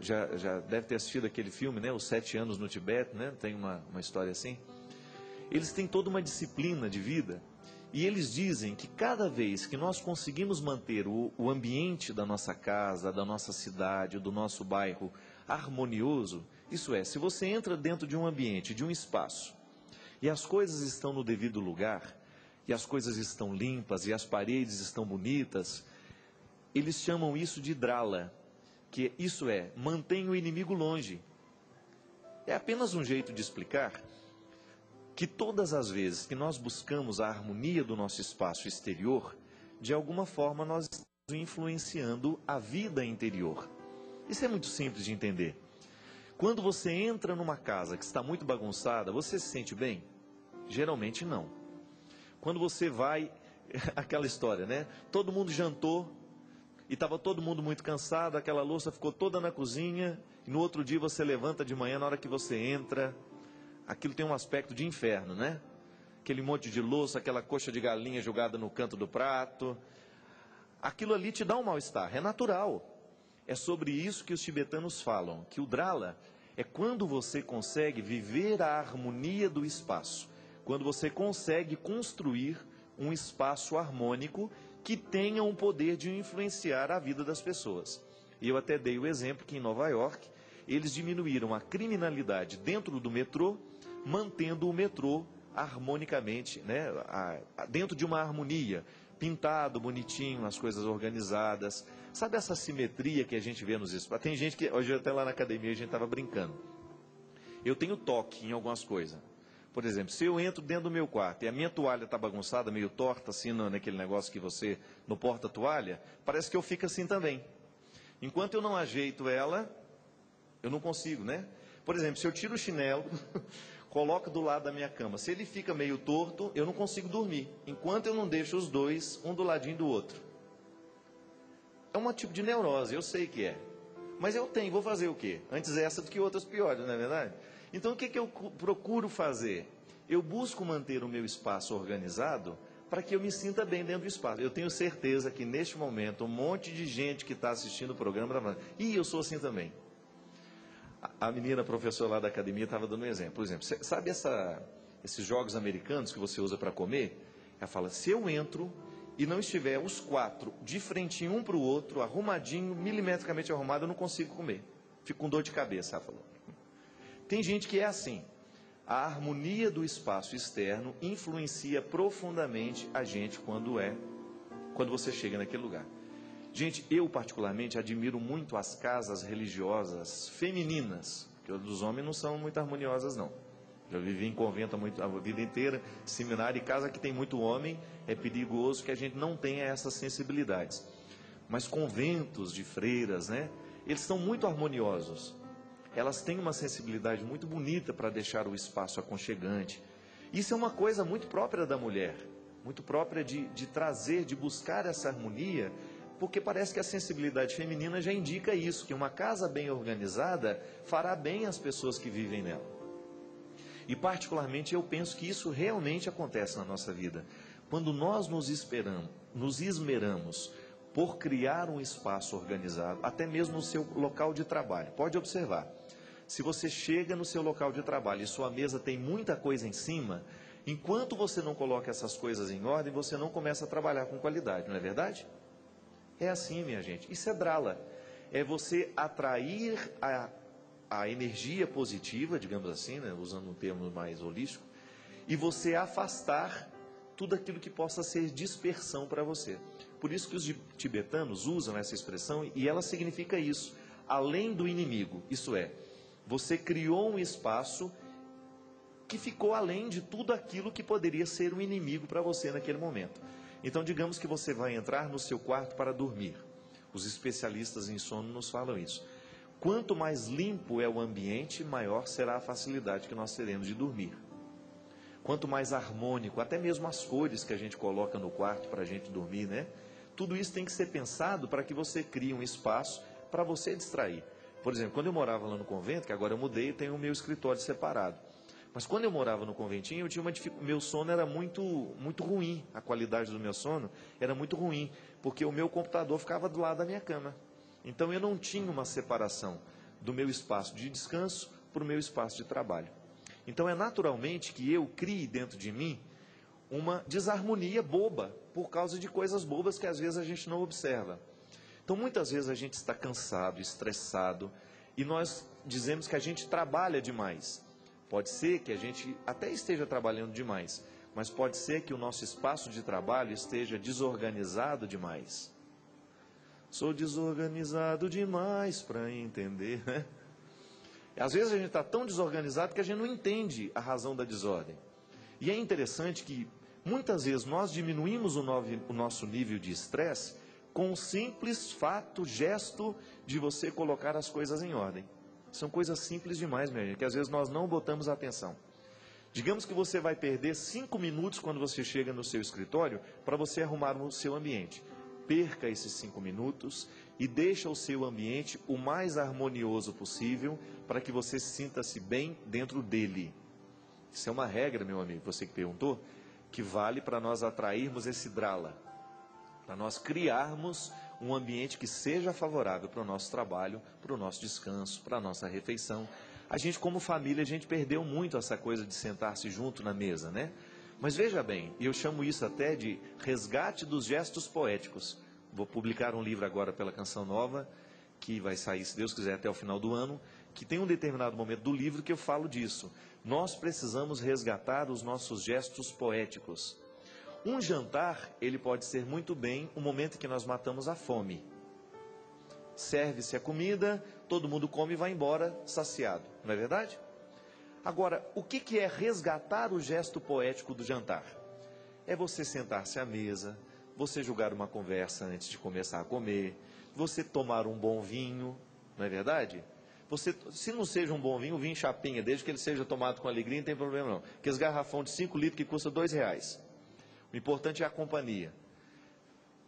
já deve ter assistido aquele filme, né? Os 7 anos no Tibete, né? Tem uma história assim. Eles têm toda uma disciplina de vida e eles dizem que cada vez que nós conseguimos manter o ambiente da nossa casa, da nossa cidade, do nosso bairro harmonioso, isso é, se você entra dentro de um ambiente, de um espaço, e as coisas estão no devido lugar, e as coisas estão limpas, e as paredes estão bonitas, eles chamam isso de drala, que isso é, mantém o inimigo longe. É apenas um jeito de explicar que todas as vezes que nós buscamos a harmonia do nosso espaço exterior, de alguma forma nós estamos influenciando a vida interior. Isso é muito simples de entender. Quando você entra numa casa que está muito bagunçada, você se sente bem? Geralmente não. Quando você vai, aquela história, né? Todo mundo jantou e estava todo mundo muito cansado, aquela louça ficou toda na cozinha, e no outro dia você levanta de manhã, na hora que você entra, aquilo tem um aspecto de inferno, né? Aquele monte de louça, aquela coxa de galinha jogada no canto do prato. Aquilo ali te dá um mal-estar, é natural. É sobre isso que os tibetanos falam, que o drala é quando você consegue viver a harmonia do espaço, quando você consegue construir um espaço harmônico que tenha um poder de influenciar a vida das pessoas. E eu até dei o exemplo que em Nova York, eles diminuíram a criminalidade dentro do metrô, mantendo o metrô harmonicamente, né, dentro de uma harmonia, pintado, bonitinho, as coisas organizadas. Sabe essa simetria que a gente vê nos espaços? Tem gente que, hoje até lá na academia a gente estava brincando. Eu tenho toque em algumas coisas. Por exemplo, se eu entro dentro do meu quarto e a minha toalha está bagunçada, meio torta, assim, naquele negócio que você, no porta-toalha, parece que eu fico assim também. Enquanto eu não ajeito ela, eu não consigo, né? Por exemplo, se eu tiro o chinelo, coloco do lado da minha cama, se ele fica meio torto, eu não consigo dormir, enquanto eu não deixo os dois, um do ladinho do outro. É um tipo de neurose, eu sei que é. Mas eu tenho, vou fazer o quê? Antes essa do que outras piores, não é verdade? Então o que eu procuro fazer? Eu busco manter o meu espaço organizado para que eu me sinta bem dentro do espaço. Eu tenho certeza que neste momento um monte de gente que está assistindo o programa está falando, eu sou assim também. A menina professora lá da academia estava dando um exemplo. Por exemplo, sabe esses jogos americanos que você usa para comer? Ela fala, se eu entro e não estiver os 4 de frentinho um para o outro, arrumadinho, milimetricamente arrumado, eu não consigo comer. Fico com dor de cabeça, ela falou. Tem gente que é assim. A harmonia do espaço externo influencia profundamente a gente quando você chega naquele lugar. Gente, eu particularmente admiro muito as casas religiosas femininas, porque as dos homens não são muito harmoniosas não. Já vivi em convento a vida inteira, seminário, e casa que tem muito homem, é perigoso que a gente não tenha essas sensibilidades. Mas conventos de freiras, né? Eles são muito harmoniosos. Elas têm uma sensibilidade muito bonita para deixar o espaço aconchegante. Isso é uma coisa muito própria da mulher, muito própria de trazer, de buscar essa harmonia, porque parece que a sensibilidade feminina já indica isso, que uma casa bem organizada fará bem às pessoas que vivem nela. E particularmente eu penso que isso realmente acontece na nossa vida. Quando nós nos esmeramos por criar um espaço organizado, até mesmo no seu local de trabalho. Pode observar, se você chega no seu local de trabalho e sua mesa tem muita coisa em cima, enquanto você não coloca essas coisas em ordem, você não começa a trabalhar com qualidade, não é verdade? É assim, minha gente, isso é drala, é você atrair a energia positiva, digamos assim, né, usando um termo mais holístico, e você afastar tudo aquilo que possa ser dispersão para você. Por isso que os tibetanos usam essa expressão, e ela significa isso, além do inimigo, isso é, você criou um espaço que ficou além de tudo aquilo que poderia ser um inimigo para você naquele momento. Então, digamos que você vai entrar no seu quarto para dormir. Os especialistas em sono nos falam isso. Quanto mais limpo é o ambiente, maior será a facilidade que nós teremos de dormir. Quanto mais harmônico, até mesmo as cores que a gente coloca no quarto para a gente dormir, né? Tudo isso tem que ser pensado para que você crie um espaço para você distrair. Por exemplo, quando eu morava lá no convento, que agora eu mudei, eu tenho o meu escritório separado. Mas quando eu morava no conventinho, eu tinha meu sono era muito ruim, a qualidade do meu sono era muito ruim, porque o meu computador ficava do lado da minha cama. Então eu não tinha uma separação do meu espaço de descanso para o meu espaço de trabalho. Então é naturalmente que eu crie dentro de mim uma desarmonia boba, por causa de coisas bobas que às vezes a gente não observa. Então muitas vezes a gente está cansado, estressado, e nós dizemos que a gente trabalha demais. Pode ser que a gente até esteja trabalhando demais, mas pode ser que o nosso espaço de trabalho esteja desorganizado demais. Sou desorganizado demais para entender, né? Às vezes a gente está tão desorganizado que a gente não entende a razão da desordem. E é interessante que muitas vezes nós diminuímos o nosso nível de estresse com um simples fato, gesto de você colocar as coisas em ordem. São coisas simples demais, minha gente, que às vezes nós não botamos atenção. Digamos que você vai perder 5 minutos quando você chega no seu escritório para você arrumar o seu ambiente. Perca esses 5 minutos e deixa o seu ambiente o mais harmonioso possível para que você sinta-se bem dentro dele. Isso é uma regra, meu amigo, você que perguntou, que vale para nós atrairmos esse drala, para nós criarmos um ambiente que seja favorável para o nosso trabalho, para o nosso descanso, para a nossa refeição. A gente, como família, a gente perdeu muito essa coisa de sentar-se junto na mesa, né? Mas veja bem, eu chamo isso até de resgate dos gestos poéticos. Vou publicar um livro agora pela Canção Nova, que vai sair, se Deus quiser, até o final do ano, que tem um determinado momento do livro que eu falo disso. Nós precisamos resgatar os nossos gestos poéticos. Um jantar, ele pode ser muito bem o momento em que nós matamos a fome. Serve-se a comida, todo mundo come e vai embora saciado, não é verdade? Agora, o que é resgatar o gesto poético do jantar? É você sentar-se à mesa, você jogar uma conversa antes de começar a comer, você tomar um bom vinho, não é verdade? Você, se não seja um bom vinho, vinho chapinha, desde que ele seja tomado com alegria, não tem problema não. Aqueles garrafão de 5 litros que custa R$2. O importante é a companhia.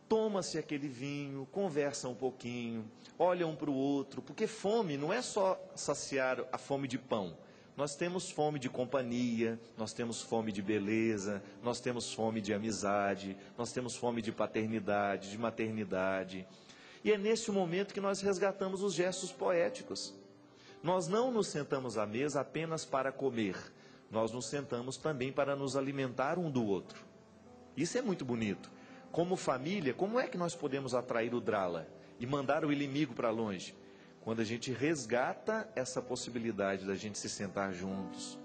Toma-se aquele vinho, conversa um pouquinho, olha um para o outro, porque fome não é só saciar a fome de pão. Nós temos fome de companhia, nós temos fome de beleza, nós temos fome de amizade, nós temos fome de paternidade, de maternidade. E é nesse momento que nós resgatamos os gestos poéticos. Nós não nos sentamos à mesa apenas para comer, nós nos sentamos também para nos alimentar um do outro. Isso é muito bonito. Como família, como é que nós podemos atrair o drala e mandar o inimigo para longe? Quando a gente resgata essa possibilidade da gente se sentar juntos,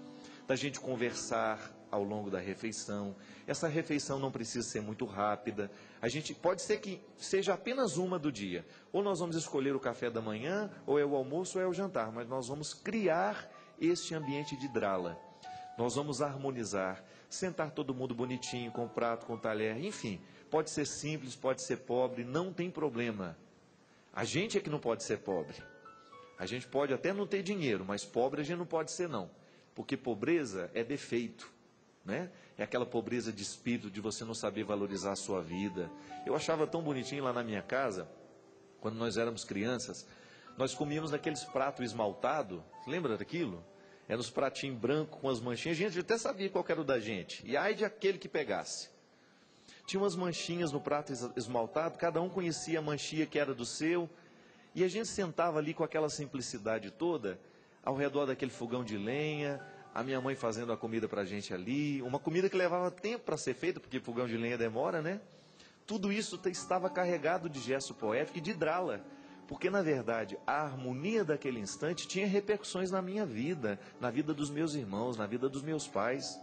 da gente conversar ao longo da refeição. Essa refeição não precisa ser muito rápida. A gente pode ser que seja apenas uma do dia. Ou nós vamos escolher o café da manhã, ou é o almoço, ou é o jantar. Mas nós vamos criar este ambiente de drala. Nós vamos harmonizar, sentar todo mundo bonitinho, com prato, com talher, enfim. Pode ser simples, pode ser pobre, não tem problema. A gente é que não pode ser pobre. A gente pode até não ter dinheiro, mas pobre a gente não pode ser não. Porque pobreza é defeito, né? É aquela pobreza de espírito, de você não saber valorizar a sua vida. Eu achava tão bonitinho lá na minha casa, quando nós éramos crianças, nós comíamos naqueles pratos esmaltados, lembra daquilo? Eram os pratinhos brancos com as manchinhas, a gente até sabia qual era o da gente. E ai de aquele que pegasse. Tinha umas manchinhas no prato esmaltado, cada um conhecia a manchinha que era do seu, e a gente sentava ali com aquela simplicidade toda, ao redor daquele fogão de lenha, a minha mãe fazendo a comida para a gente ali, uma comida que levava tempo para ser feita, porque fogão de lenha demora, né? Tudo isso estava carregado de gesto poético e de drala, porque na verdade a harmonia daquele instante tinha repercussões na minha vida, na vida dos meus irmãos, na vida dos meus pais.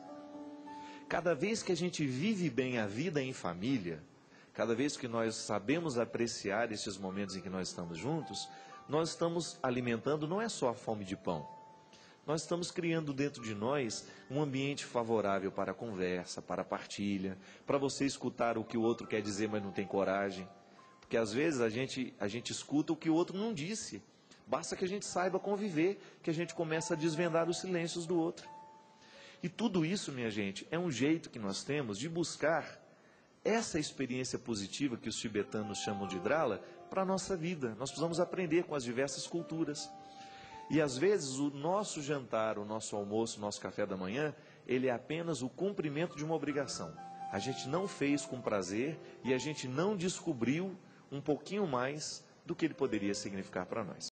Cada vez que a gente vive bem a vida em família, cada vez que nós sabemos apreciar esses momentos em que nós estamos juntos, nós estamos alimentando não é só a fome de pão, nós estamos criando dentro de nós um ambiente favorável para a conversa, para a partilha, para você escutar o que o outro quer dizer, mas não tem coragem. Porque às vezes a gente escuta o que o outro não disse. Basta que a gente saiba conviver, que a gente começa a desvendar os silêncios do outro. E tudo isso, minha gente, é um jeito que nós temos de buscar essa experiência positiva que os tibetanos chamam de drala para a nossa vida. Nós precisamos aprender com as diversas culturas. E às vezes o nosso jantar, o nosso almoço, o nosso café da manhã, ele é apenas o cumprimento de uma obrigação. A gente não fez com prazer e a gente não descobriu um pouquinho mais do que ele poderia significar para nós.